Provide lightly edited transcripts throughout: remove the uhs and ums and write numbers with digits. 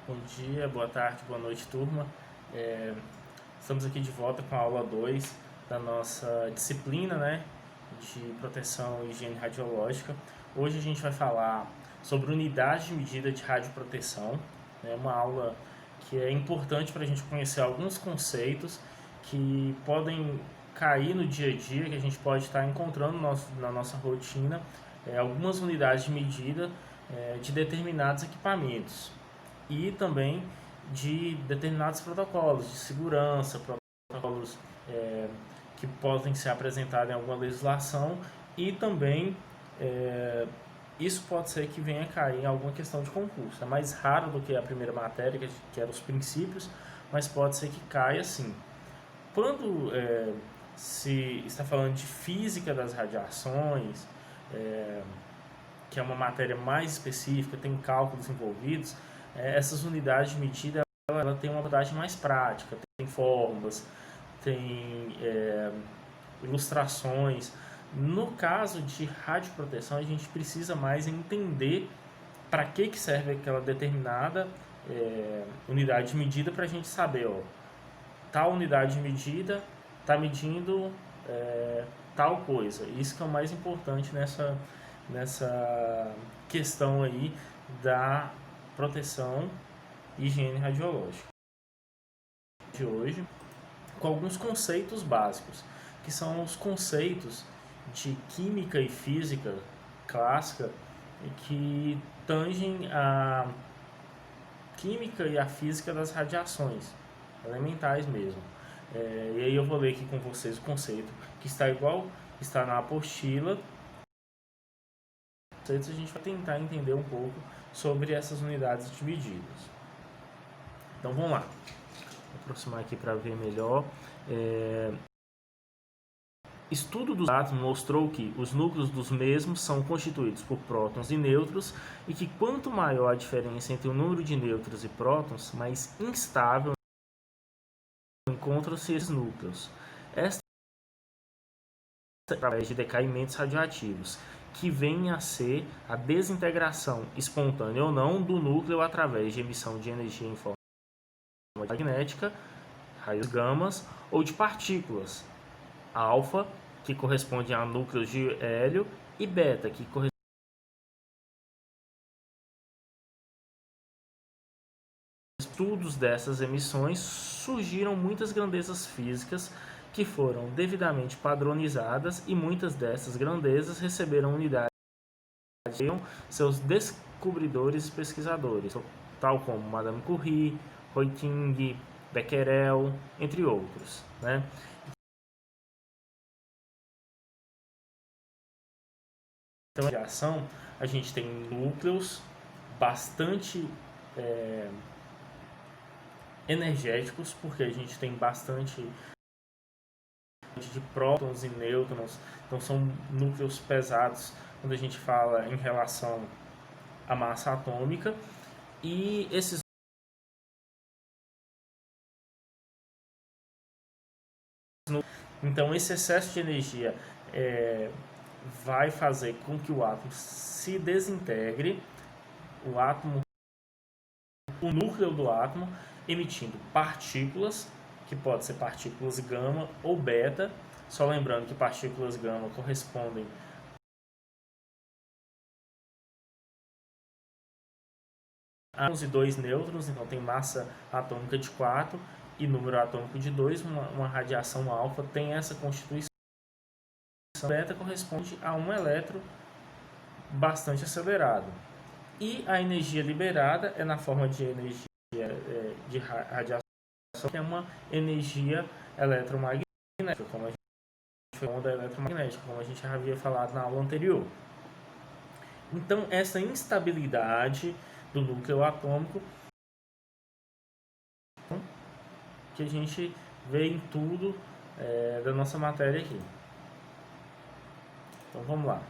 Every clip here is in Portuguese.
Bom dia, boa tarde, boa noite, turma. É, Estamos aqui de volta com a aula 2 da nossa disciplina, né, de proteção e higiene radiológica. Hoje a gente vai falar sobre unidade de medida de radioproteção, né, uma aula que é importante para a gente conhecer alguns conceitos que podem cair no dia a dia, que a gente pode estar encontrando na nossa rotina, algumas unidades de medida de determinados equipamentos e também de determinados protocolos de segurança, protocolos que podem ser apresentados em alguma legislação e também isso pode ser que venha a cair em alguma questão de concurso. É mais raro do que a primeira matéria, que era os princípios, mas pode ser que caia sim. Quando se está falando de física das radiações, que é uma matéria mais específica, tem cálculos envolvidos, essas unidades de medida ela tem uma abordagem mais prática, tem fórmulas, tem ilustrações. No caso de radioproteção, a gente precisa mais entender para que serve aquela determinada unidade de medida para a gente saber, ó, tal unidade de medida está medindo tal coisa. Isso que é o mais importante nessa questão aí da proteção e higiene radiológica de hoje, com alguns conceitos básicos, que são os conceitos de química e física clássica que tangem a química e a física das radiações elementais mesmo. E aí eu vou ler aqui com vocês o conceito que está igual, está na apostila. A gente vai tentar entender um pouco sobre essas unidades de medidas. Então vamos lá. Vou aproximar aqui para ver melhor. Estudo dos átomos mostrou que os núcleos dos mesmos são constituídos por prótons e nêutrons e que quanto maior a diferença entre o número de nêutrons e prótons, mais instável encontram-se esses núcleos. Esta é através de decaimentos radioativos, que vem a ser a desintegração espontânea ou não do núcleo através de emissão de energia em forma magnética, raios gamas, ou de partículas alfa, que corresponde a núcleos de hélio, e beta, que corresponde a estudos dessas emissões. Surgiram muitas grandezas físicas que foram devidamente padronizadas e muitas dessas grandezas receberam unidades de seus descobridores e pesquisadores, tal como Madame Curie, Röntgen, Becquerel, entre outros, né? Então, a radiação, a gente tem núcleos bastante energéticos, porque a gente tem bastante de prótons e nêutrons, então são núcleos pesados quando a gente fala em relação à massa atômica, e esses então esse excesso de energia vai fazer com que o átomo se desintegre, o núcleo do átomo, emitindo partículas, que pode ser partículas gama ou beta. Só lembrando que partículas gama correspondem a 1 e 2 nêutrons, então tem massa atômica de 4 e número atômico de 2. Uma radiação alfa tem essa constituição. Beta corresponde a um elétron bastante acelerado. E a energia liberada é na forma de energia de radiação, que é uma energia eletromagnética, como a gente onda eletromagnética, como a gente já havia falado na aula anterior. Então, essa instabilidade do núcleo atômico que a gente vê em tudo da nossa matéria aqui. Então, vamos lá.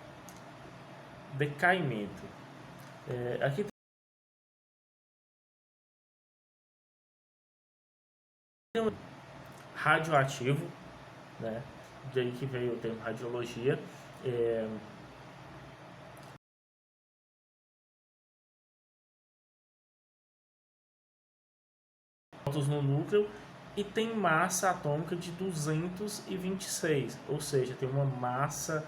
Decaimento. Aqui tem um radioativo, né? Daí que veio o termo radiologia. prótons no núcleo e tem massa atômica de 226, ou seja, tem uma massa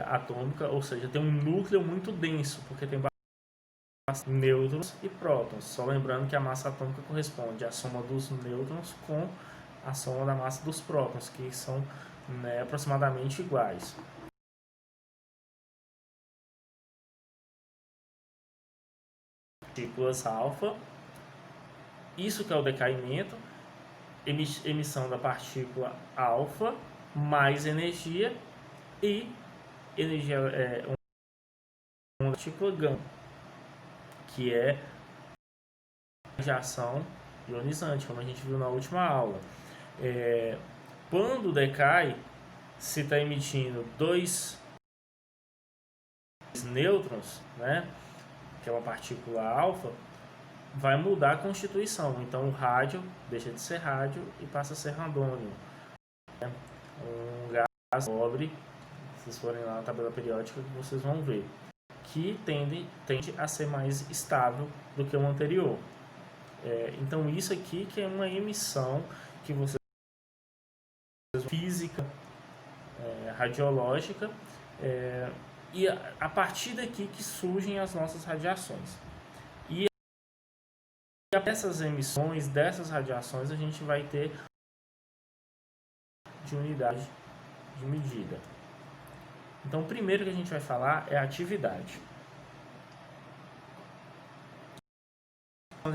atômica, ou seja, tem um núcleo muito denso, porque tem nêutrons e prótons. Só lembrando que a massa atômica corresponde à soma dos nêutrons com a soma da massa dos prótons, que são, né, aproximadamente iguais. Partículas alfa, isso que é o decaimento, emissão da partícula alfa, mais energia, e energia uma partícula gama, que é radiação ionizante, como a gente viu na última aula. Quando decai, se está emitindo dois nêutrons, né, que é uma partícula alfa, vai mudar a constituição. Então o rádio deixa de ser rádio e passa a ser radônio. Um gás cobre, se vocês forem lá na tabela periódica, vocês vão ver que tende a ser mais estável do que o anterior. Então isso aqui que é uma emissão que vocês física radiológica, e a partir daqui que surgem as nossas radiações. E dessas emissões, dessas radiações, a gente vai ter de unidade de medida. Então, o primeiro que a gente vai falar é a atividade. A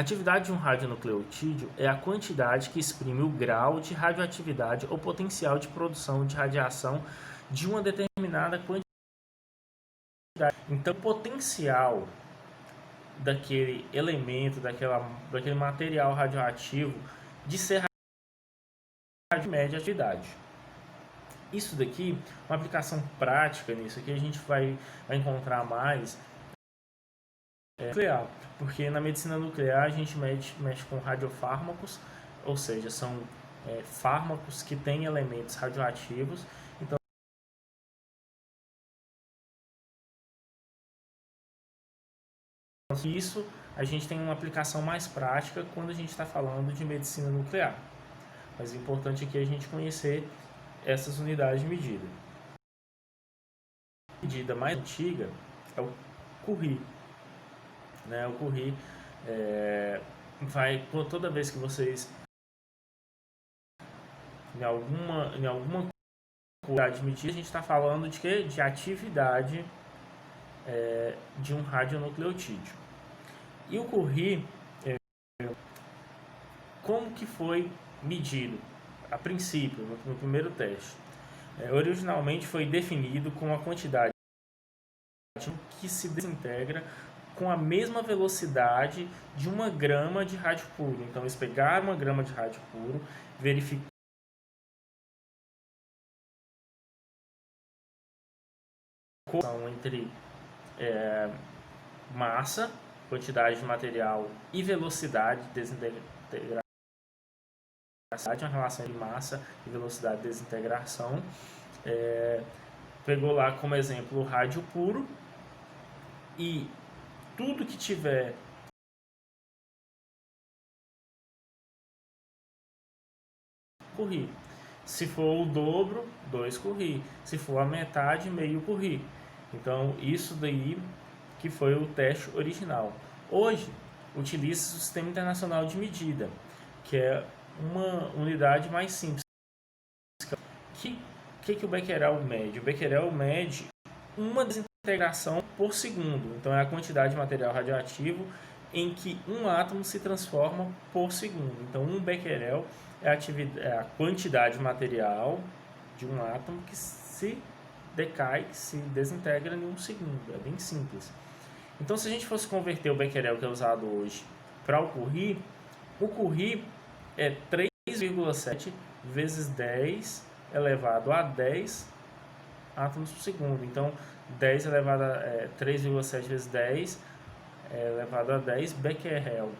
atividade de um radionucleotídeo é a quantidade que exprime o grau de radioatividade ou potencial de produção de radiação de uma determinada quantidade. Então, o potencial daquele elemento, daquele material radioativo de ser de média atividade. Isso daqui, uma aplicação prática nisso aqui, a gente vai encontrar mais nuclear, porque na medicina nuclear a gente mexe com radiofármacos, ou seja, são fármacos que têm elementos radioativos. Então, isso a gente tem uma aplicação mais prática quando a gente está falando de medicina nuclear. Mas é importante aqui a gente conhecer essas unidades de medida. A medida mais antiga é o Curie. Né? O Curie vai, toda vez que vocês em alguma unidade de medida, a gente está falando de quê? De atividade de um radionucleotídeo. E o Curie, como que foi medido? A princípio, no primeiro teste, originalmente foi definido com a quantidade que se desintegra com a mesma velocidade de 1 grama de rádio puro. Então eles pegaram 1 grama de rádio puro, verificaram entre massa, quantidade de material, e velocidade de desintegração, uma relação de massa e velocidade de desintegração. Pegou lá como exemplo o rádio puro, e tudo que tiver Curie. Se for o dobro, 2 Curie. Se for a metade, meio Curie. Então, isso daí que foi o teste original. Hoje, utiliza o Sistema Internacional de Medida, que é uma unidade mais simples. Que o Becquerel mede? O Becquerel mede uma desintegração por segundo. Então, é a quantidade de material radioativo em que um átomo se transforma por segundo. Então, 1 Becquerel é a quantidade de material de um átomo que se decai, se desintegra em 1 segundo. É bem simples. Então, se a gente fosse converter o Becquerel que é usado hoje para o Curie é 3,7 vezes 10 elevado a 10 átomos por segundo. Então, 10 elevado a 3,7 vezes 10 elevado a 10 Becquerel.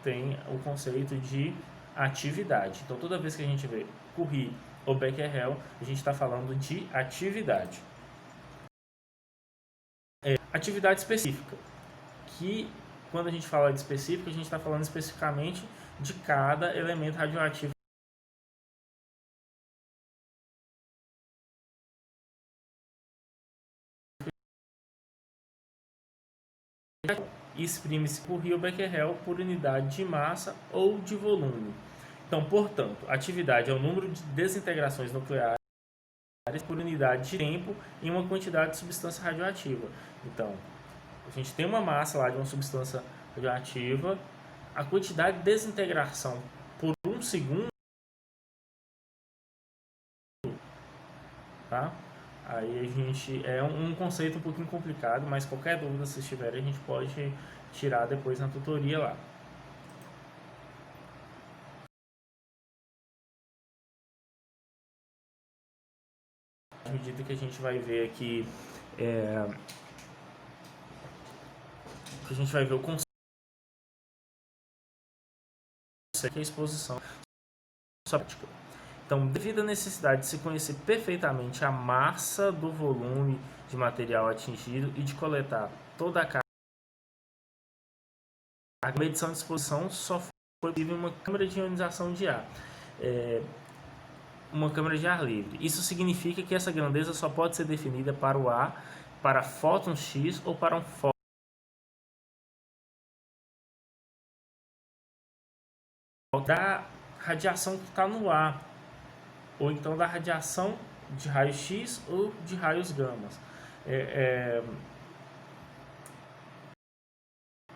Tem o conceito de atividade. Então, toda vez que a gente vê Curie ou Becquerel, a gente está falando de atividade. Atividade específica, que quando a gente fala de específica, a gente está falando especificamente de cada elemento radioativo. Exprime-se por Rio Becquerel por unidade de massa ou de volume. Então, portanto, atividade é o número de desintegrações nucleares por unidade de tempo em uma quantidade de substância radioativa. Então, a gente tem uma massa lá de uma substância radioativa, a quantidade de desintegração por um segundo, tá? Aí a gente é um conceito um pouquinho complicado, mas qualquer dúvida se tiverem a gente pode tirar depois na tutoria lá. À medida que a gente vai ver aqui, a gente vai ver o conceito que é a exposição óptica. Então, devido à necessidade de se conhecer perfeitamente a massa do volume de material atingido e de coletar toda a carga, a medição de exposição só foi possível em uma câmara de ionização de ar, uma câmara de ar livre. Isso significa que essa grandeza só pode ser definida para o ar, para fótons X ou para um fóton da radiação que está no ar, ou então da radiação de raios X ou de raios gama.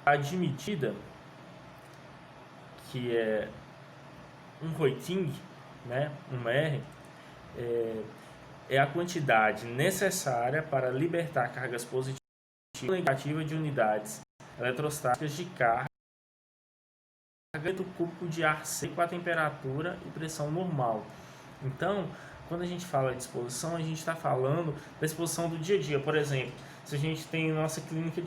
A de medida, que é um Röntgen, né, um R, é a quantidade necessária para libertar cargas positivas ou negativas de unidades eletrostáticas de carga do cúbico de ar seco a temperatura e pressão normal. Então, quando a gente fala de exposição, a gente está falando da exposição do dia a dia. Por exemplo, se a gente tem nossa clínica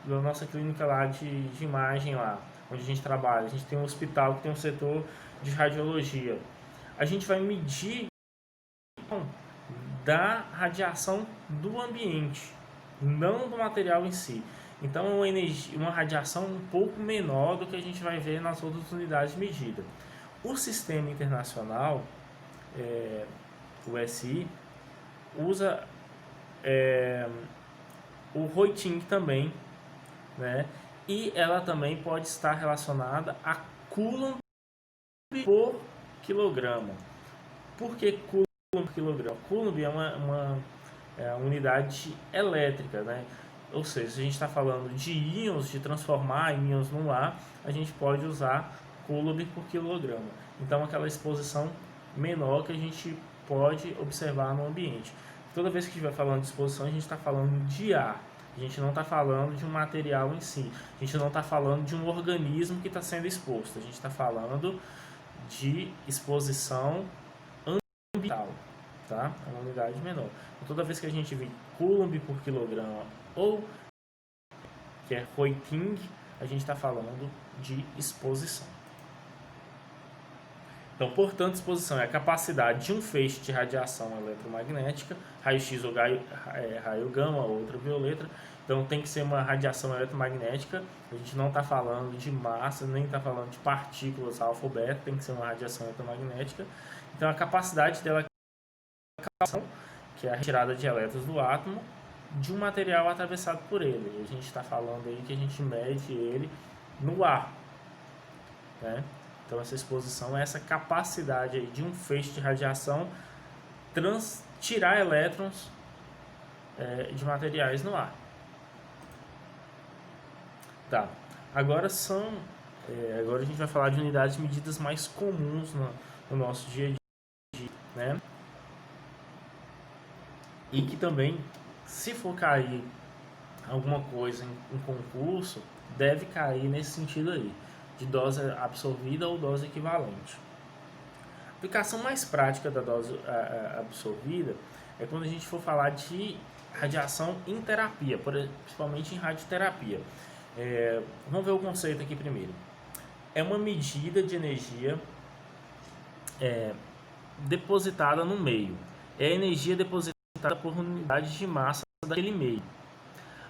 nossa clínica lá de imagem lá, onde a gente trabalha, a gente tem um hospital que tem um setor de radiologia. A gente vai medir da radiação do ambiente, não do material em si. Então, uma radiação um pouco menor do que a gente vai ver nas outras unidades de medida. O sistema internacional, o SI, usa o Röntgen também, né? E ela também pode estar relacionada a Coulomb por quilograma. Por que Coulomb por quilograma? Coulomb é uma unidade elétrica, né? Ou seja, se a gente está falando de íons, de transformar íons no ar, a gente pode usar Coulomb por quilograma. Então, aquela exposição menor que a gente pode observar no ambiente. Toda vez que estiver falando de exposição, a gente está falando de ar. A gente não está falando de um material em si. A gente não está falando de um organismo que está sendo exposto. A gente está falando de exposição ambiental, tá? É uma unidade menor. Então, toda vez que a gente vê Coulomb por quilograma ou que é Röntgen, a gente está falando de exposição. Então, portanto, exposição é a capacidade de um feixe de radiação eletromagnética, raio-x ou raio gama ou ultravioleta. Então, tem que ser uma radiação eletromagnética. A gente não está falando de massa, nem está falando de partículas alfa ou beta, tem que ser uma radiação eletromagnética. Então, a capacidade dela que é a retirada de elétrons do átomo de um material atravessado por ele. A gente está falando aí que a gente mede ele no ar, né? Então, essa exposição é essa capacidade aí de um feixe de radiação tirar elétrons de materiais no ar. Tá. Agora agora a gente vai falar de unidades de medidas mais comuns no nosso dia a dia, né? E que também, se for cair alguma coisa em concurso, deve cair nesse sentido aí, de dose absorvida ou dose equivalente. A aplicação mais prática da dose absorvida é quando a gente for falar de radiação em terapia, principalmente em radioterapia. Vamos ver o conceito aqui primeiro. É uma medida de energia depositada no meio. É a energia depositada por unidade de massa daquele meio.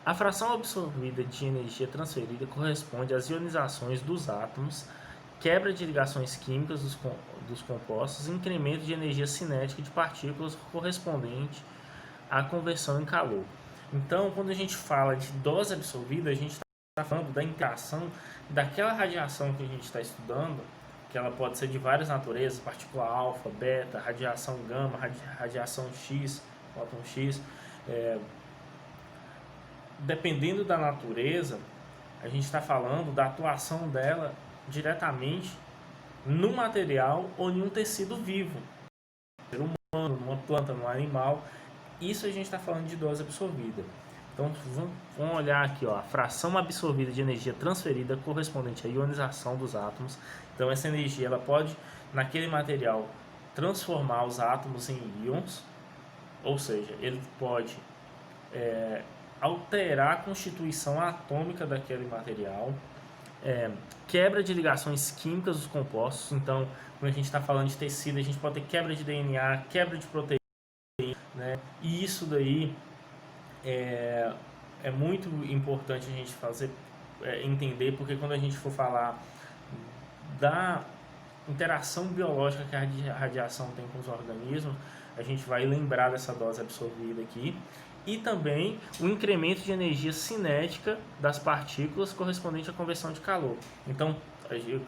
A fração absorvida de energia transferida corresponde às ionizações dos átomos, quebra de ligações químicas dos compostos e incremento de energia cinética de partículas correspondente à conversão em calor. Então, quando a gente fala de dose absorvida, a gente está falando da interação daquela radiação que a gente está estudando, que ela pode ser de várias naturezas, partícula alfa, beta, radiação gama, radiação X, fóton X. Dependendo da natureza, a gente está falando da atuação dela diretamente no material ou em um tecido vivo, no ser humano, numa planta, num animal. Isso a gente está falando de dose absorvida. Então vamos olhar aqui, ó, a fração absorvida de energia transferida correspondente à ionização dos átomos. Então essa energia ela pode, naquele material, transformar os átomos em íons, ou seja, ele pode alterar a constituição atômica daquele material, quebra de ligações químicas dos compostos. Então, quando a gente está falando de tecido, a gente pode ter quebra de DNA, quebra de proteína, né? E isso daí é muito importante a gente entender, porque quando a gente for falar da interação biológica que a radiação tem com os organismos, a gente vai lembrar dessa dose absorvida aqui. E também o incremento de energia cinética das partículas correspondente à conversão de calor. Então,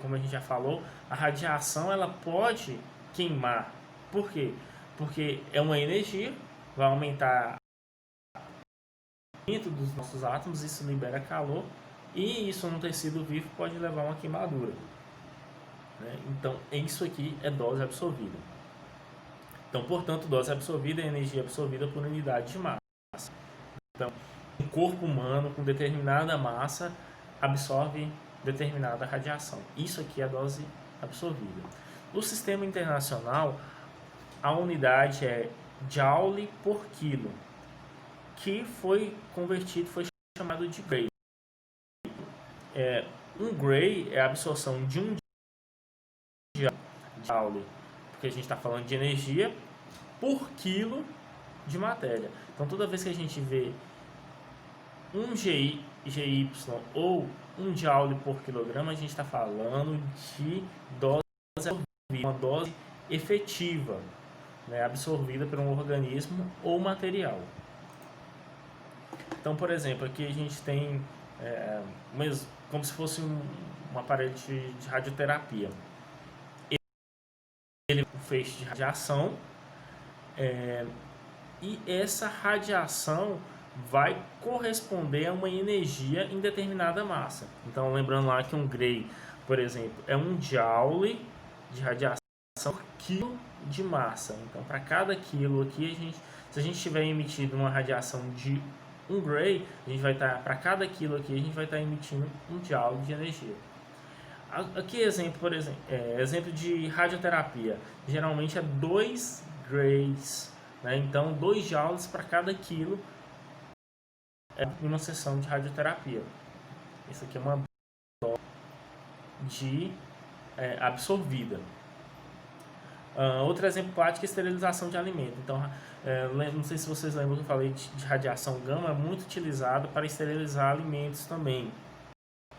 como a gente já falou, a radiação ela pode queimar. Por quê? Porque é uma energia, vai aumentar o movimento dos nossos átomos, isso libera calor, e isso no tecido vivo pode levar a uma queimadura. Então, isso aqui é dose absorvida. Então, portanto, dose absorvida é energia absorvida por unidade de massa. Então, um corpo humano com determinada massa absorve determinada radiação. Isso aqui é a dose absorvida. No sistema internacional, a unidade é Joule por quilo, que foi convertido, foi chamado de Gray. Um Gray é a absorção de um Joule, porque a gente está falando de energia por quilo de matéria. Então, toda vez que a gente vê um GY ou um Joule por quilograma, a gente está falando de dose absorvida, uma dose efetiva, né, absorvida por um organismo ou material. Então, por exemplo, aqui a gente tem como se fosse um aparelho de radioterapia. Ele é um feixe de radiação, e essa radiação vai corresponder a uma energia em determinada massa. Então, lembrando lá que um Gray, por exemplo, é um Joule de radiação por quilo de massa. Então, para cada quilo aqui, se a gente tiver emitido uma radiação de um Gray, a gente vai estar, para cada quilo aqui, a gente vai estar emitindo um Joule de energia. Aqui exemplo, por exemplo, exemplo de radioterapia. Geralmente é 2 Grays, né? Então 2 joules para cada quilo em uma sessão de radioterapia. Isso aqui é uma dose de absorvida. Outro exemplo prático é a esterilização de alimento. Então, não sei se vocês lembram que eu falei de radiação gama, é muito utilizado para esterilizar alimentos também.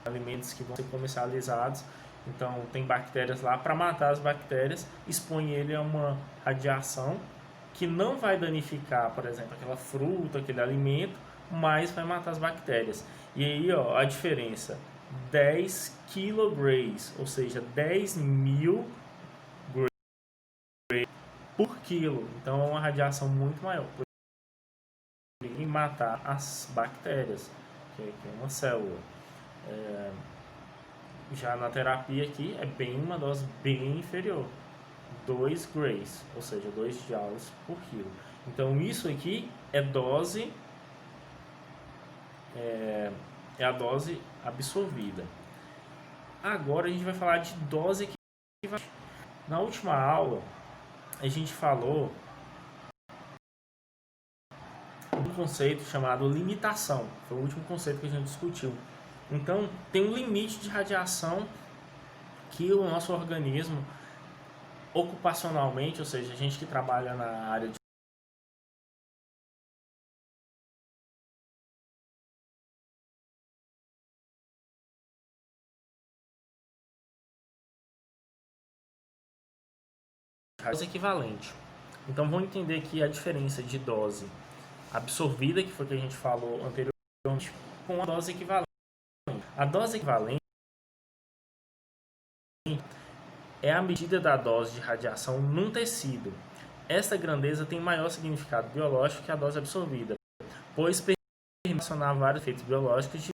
Alimentos que vão ser comercializados, então tem bactérias lá. Para matar as bactérias, expõe ele a uma radiação que não vai danificar, por exemplo, aquela fruta, aquele alimento, mas vai matar as bactérias. E aí, ó, a diferença: 10 kg, ou seja, 10.000 grays por quilo. Então é uma radiação muito maior em matar as bactérias, que é uma célula. Já na terapia aqui é uma dose bem inferior, 2 grays, ou seja, 2 joules por quilo. Então isso aqui é dose, é a dose absorvida. Agora a gente vai falar de dose equivalente. Na última aula a gente falou um conceito chamado limitação, foi o último conceito que a gente discutiu. Então, tem um limite de radiação que o nosso organismo ocupacionalmente, ou seja, a gente que trabalha na área de dose equivalente. Então vamos entender aqui a diferença de dose absorvida, que foi o que a gente falou anteriormente, com a dose equivalente. A dose equivalente é a medida da dose de radiação num tecido. Esta grandeza tem maior significado biológico que a dose absorvida, pois permite relacionar vários efeitos biológicos de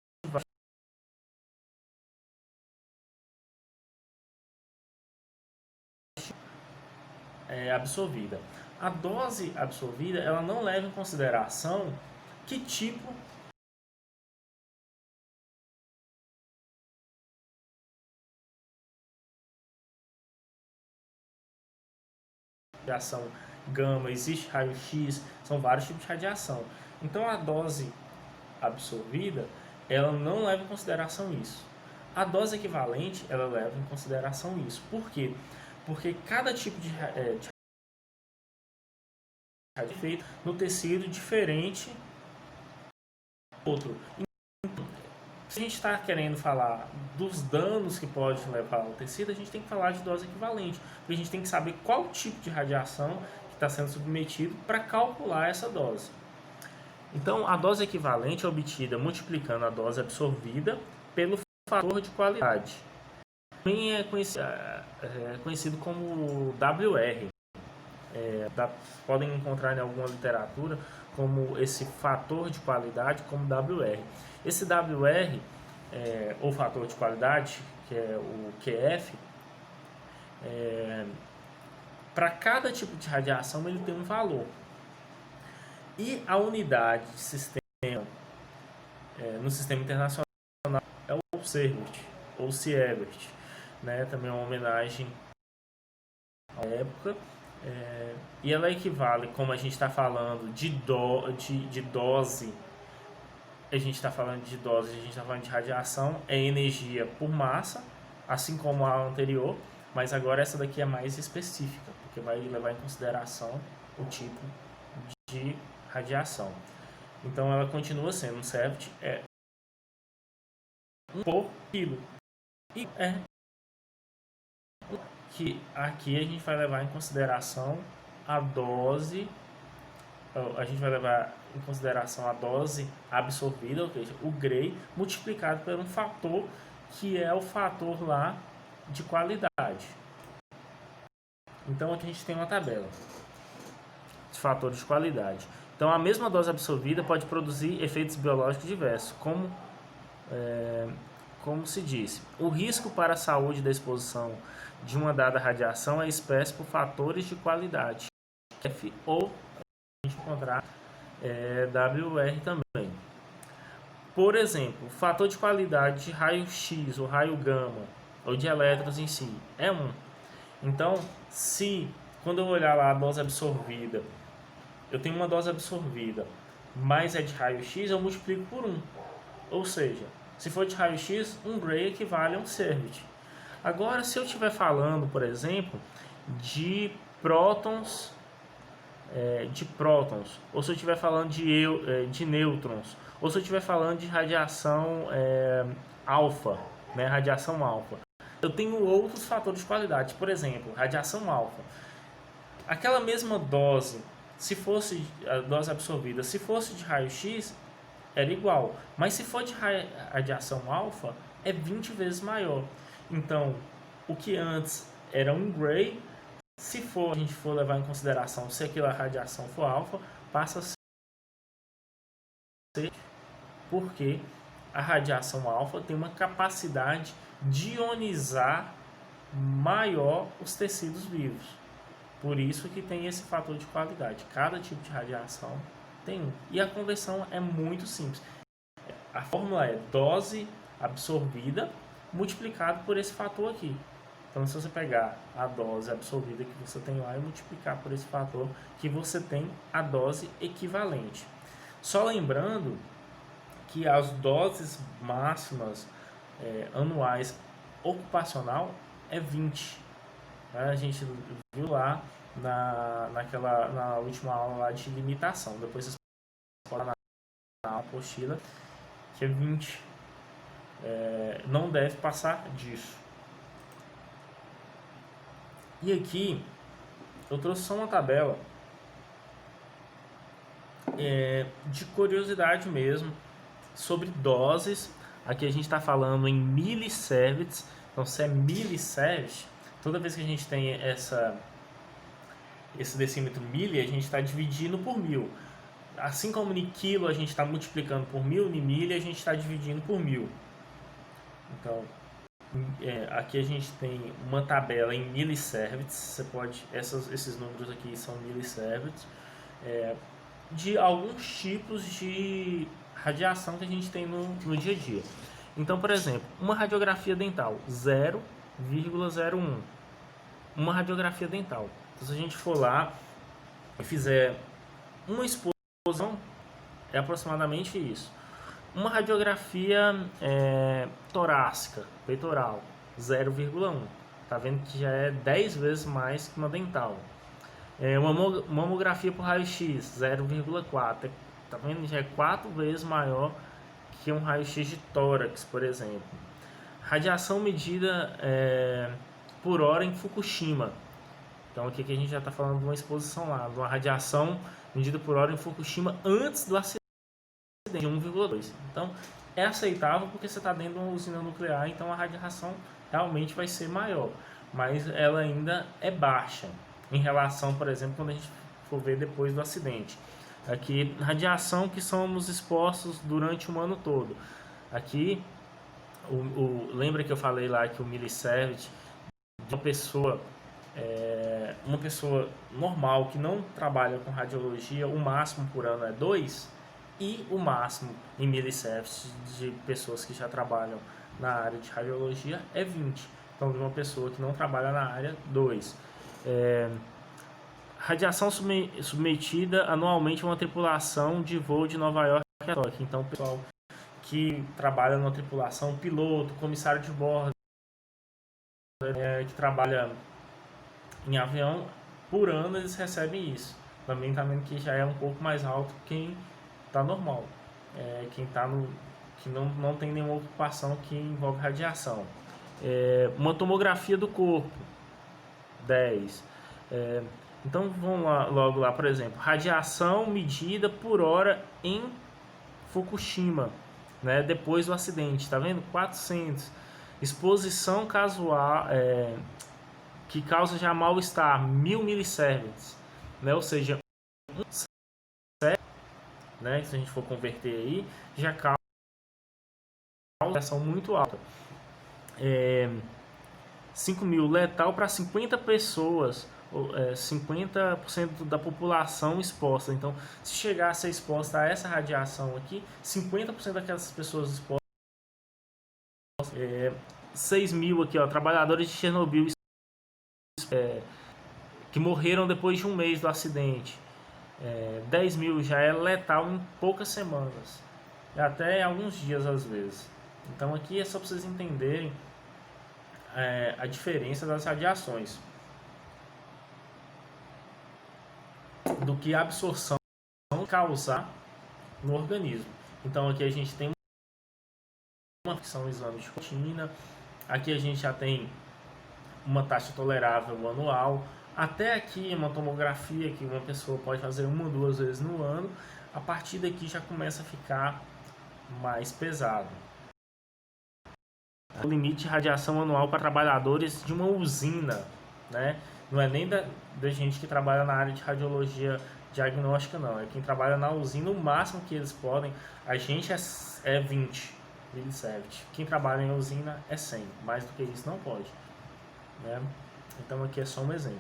absorvida. A dose absorvida ela não leva em consideração que tipo de radiação gama, existe raio-x, são vários tipos de radiação. Então a dose absorvida ela não leva em consideração isso. A dose equivalente ela leva em consideração isso. Por quê? Porque cada tipo de radiação é feito no tecido diferente do outro. Se a gente está querendo falar dos danos que pode levar ao tecido, a gente tem que falar de dose equivalente, porque a gente tem que saber qual tipo de radiação que está sendo submetido para calcular essa dose. Então, a dose equivalente é obtida multiplicando a dose absorvida pelo fator de qualidade. Também é conhecido como WR. Podem encontrar em alguma literatura como esse fator de qualidade como WR. Esse WR, ou fator de qualidade, que é o QF, para cada tipo de radiação ele tem um valor. E a unidade de sistema, no sistema internacional, é o Sievert, ou Sievert, né? Também é uma homenagem à época. E ela equivale, como a gente está falando de dose, a gente está falando de dose, a gente está falando de radiação, é energia por massa, assim como a anterior, mas agora essa daqui é mais específica, porque vai levar em consideração o tipo de radiação. Então ela continua sendo um Sievert, por quilo. E que aqui a gente vai levar em consideração a dose, a gente vai levar em consideração a dose absorvida, ou seja, o Gray, multiplicado por um fator que é o fator lá de qualidade. Então aqui a gente tem uma tabela de fatores de qualidade. Então a mesma dose absorvida pode produzir efeitos biológicos diversos, como se disse. O risco para a saúde da exposição de uma dada radiação é expresso por fatores de qualidade, F ou a gente encontrar WR também. Por exemplo, o fator de qualidade de raio-x ou raio gama ou de elétrons em si é 1. Então, se quando eu olhar lá a dose absorvida, eu tenho uma dose absorvida, mas é de raio-x, eu multiplico por 1. Ou seja, se for de raio-x, um Gray equivale a um Sievert. Agora, se eu estiver falando, por exemplo, de prótons, ou se eu estiver falando de nêutrons, ou se eu estiver falando de radiação alfa, né, radiação alfa, eu tenho outros fatores de qualidade. Por exemplo, radiação alfa. Aquela mesma dose, se fosse a dose absorvida, se fosse de raio-x, era igual. Mas se for de radiação alfa, é 20 vezes maior. Então, o que antes era um Gray, se a gente for levar em consideração se aquela radiação for alfa, passa a ser, porque a radiação alfa tem uma capacidade de ionizar maior os tecidos vivos. Por isso que tem esse fator de qualidade. Cada tipo de radiação tem um. E a conversão é muito simples. A fórmula é dose absorvida multiplicado por esse fator aqui. Então, se você pegar a dose absorvida que você tem lá e multiplicar por esse fator, que você tem a dose equivalente. Só lembrando que as doses máximas anuais ocupacional é 20. né? A gente viu lá na última aula lá de limitação. Depois vocês podem na apostila, que é 20. Não deve passar disso. E aqui eu trouxe só uma tabela de curiosidade mesmo sobre doses. Aqui a gente está falando em millisieverts. Então, se é millisieverts, toda vez que a gente tem esse decímetro milli, a gente está dividindo por 1000. Assim como em quilo a gente está multiplicando por 1000, em milha a gente está dividindo por 1000. Então, aqui a gente tem uma tabela em millisieverts. Você pode, esses números aqui são millisieverts, de alguns tipos de radiação que a gente tem no dia a dia. Então, por exemplo, uma radiografia dental 0,01. Uma radiografia dental. Então, se a gente for lá e fizer uma exposição, é aproximadamente isso. Uma radiografia torácica, peitoral, 0,1. Tá vendo que já é 10 vezes mais que uma dental. Uma mamografia por raio-x, 0,4. Tá vendo? Já é 4 vezes maior que um raio-x de tórax, por exemplo. Radiação medida por hora em Fukushima. Então aqui que a gente já está falando de uma exposição lá, de uma radiação medida por hora em Fukushima antes do acidente, de 1,2. Então é aceitável porque você está dentro de uma usina nuclear, então a radiação realmente vai ser maior, mas ela ainda é baixa em relação, por exemplo, quando a gente for ver depois do acidente. Aqui, radiação que somos expostos durante o ano todo. Aqui, lembra que eu falei lá que o millisievert de uma pessoa normal que não trabalha com radiologia, o máximo por ano é 2, e o máximo em millisieverts de pessoas que já trabalham na área de radiologia é 20. Então, de uma pessoa que não trabalha na área, 2. Radiação submetida anualmente a uma tripulação de voo de Nova York a Tóquio. Então, o pessoal que trabalha numa tripulação, piloto, comissário de bordo, que trabalha em avião, por ano eles recebem isso. Também está vendo que já é um pouco mais alto que quem está normal. Quem tá que não tem nenhuma ocupação que envolve radiação. Uma tomografia do corpo, 10. Então vamos lá, logo lá, por exemplo, radiação medida por hora em Fukushima, né, depois do acidente, tá vendo? 400. Exposição casual que causa já mal-estar, 1000 millisieverts, né? Ou seja, né, se a gente for converter aí, já causa uma radiação muito alta. 5.000 letal para 50 pessoas, 50% da população exposta. Então, se chegar a ser exposta a essa radiação aqui, 50% daquelas pessoas expostas, 6.000 aqui, ó, trabalhadores de Chernobyl que morreram depois de um mês do acidente. 10.000 já é letal em poucas semanas, até alguns dias às vezes. Então aqui é só para vocês entenderem a diferença das radiações, do que a absorção causar no organismo. Então aqui a gente tem uma que são exames de rotina, aqui a gente já tem uma taxa tolerável anual. Até aqui uma tomografia que uma pessoa pode fazer 1 ou 2 vezes no ano. A partir daqui já começa a ficar mais pesado. O limite de radiação anual para trabalhadores de uma usina, né? Não é nem da gente que trabalha na área de radiologia diagnóstica, não. É quem trabalha na usina, o máximo que eles podem. A gente é 20 millisieverts. Quem trabalha em usina é 100. Mais do que isso não pode, né? Então aqui é só um exemplo.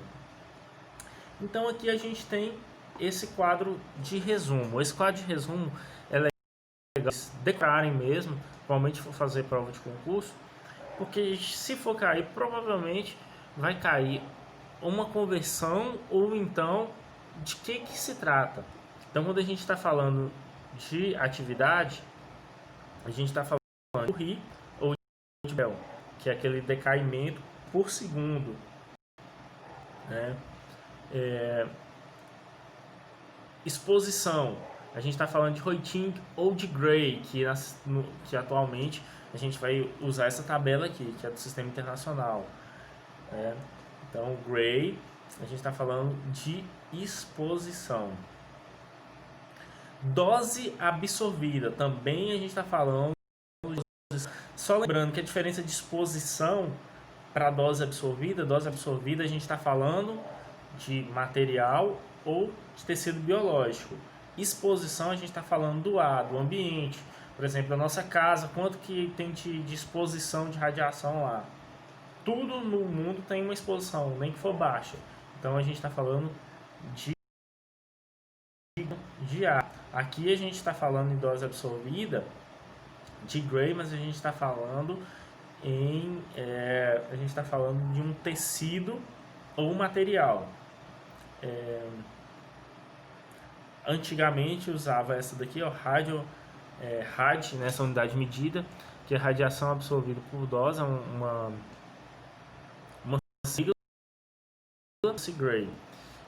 Então aqui a gente tem esse quadro de resumo. Esse quadro de resumo é legal declararem mesmo, provavelmente for fazer prova de concurso, porque se for cair, provavelmente vai cair uma conversão ou então de que se trata. Então quando a gente está falando de atividade, a gente está falando de RI ou de Bell, que é aquele decaimento por segundo. né? Exposição, a gente está falando de Röntgen ou de Gray, que atualmente a gente vai usar essa tabela aqui, que é do Sistema Internacional, né? Então, Gray, a gente está falando de exposição. Dose absorvida, também a gente está falando. Só lembrando que a diferença de exposição para dose absorvida a gente está falando de material ou de tecido biológico. Exposição a gente está falando do ar, do ambiente. Por exemplo, a nossa casa, quanto que tem de exposição de radiação lá? Tudo no mundo tem uma exposição, nem que for baixa. Então a gente está falando de ar. Aqui a gente está falando em dose absorvida de Gray, mas a gente está falando de um tecido ou material. Antigamente usava essa daqui, ó, RAD, nessa unidade de medida, que é radiação absorvida por dose, uma sigla Gray.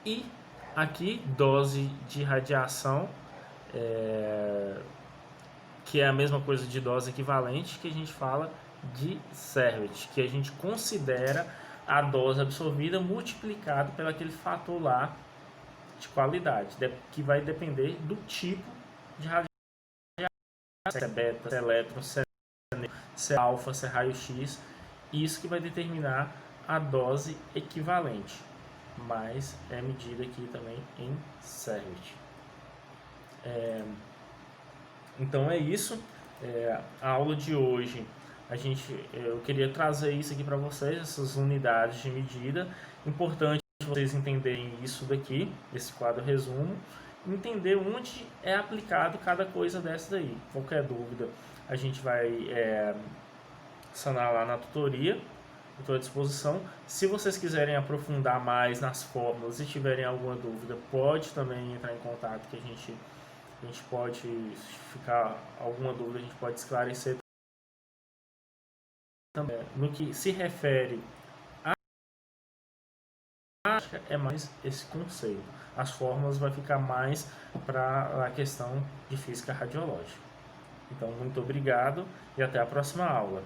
E aqui, dose de radiação, que é a mesma coisa de dose equivalente, que a gente fala de Servet, que a gente considera a dose absorvida multiplicado pelo aquele fator lá de qualidade, que vai depender do tipo de radiação, se é beta, se é elétron, se é alfa, se é raio-x, isso que vai determinar a dose equivalente, mas é medida aqui também em Servet. Então é isso, a aula de hoje eu queria trazer isso aqui para vocês, essas unidades de medida. Importante vocês entenderem isso daqui, esse quadro resumo, entender onde é aplicado cada coisa dessa daí. Qualquer dúvida a gente vai sanar lá na tutoria, estou à disposição. Se vocês quiserem aprofundar mais nas fórmulas e tiverem alguma dúvida, pode também entrar em contato, que a gente pode ficar alguma dúvida, a gente pode esclarecer também. No que se refere a é mais esse conceito. As fórmulas vai ficar mais para a questão de física radiológica. Então, muito obrigado e até a próxima aula.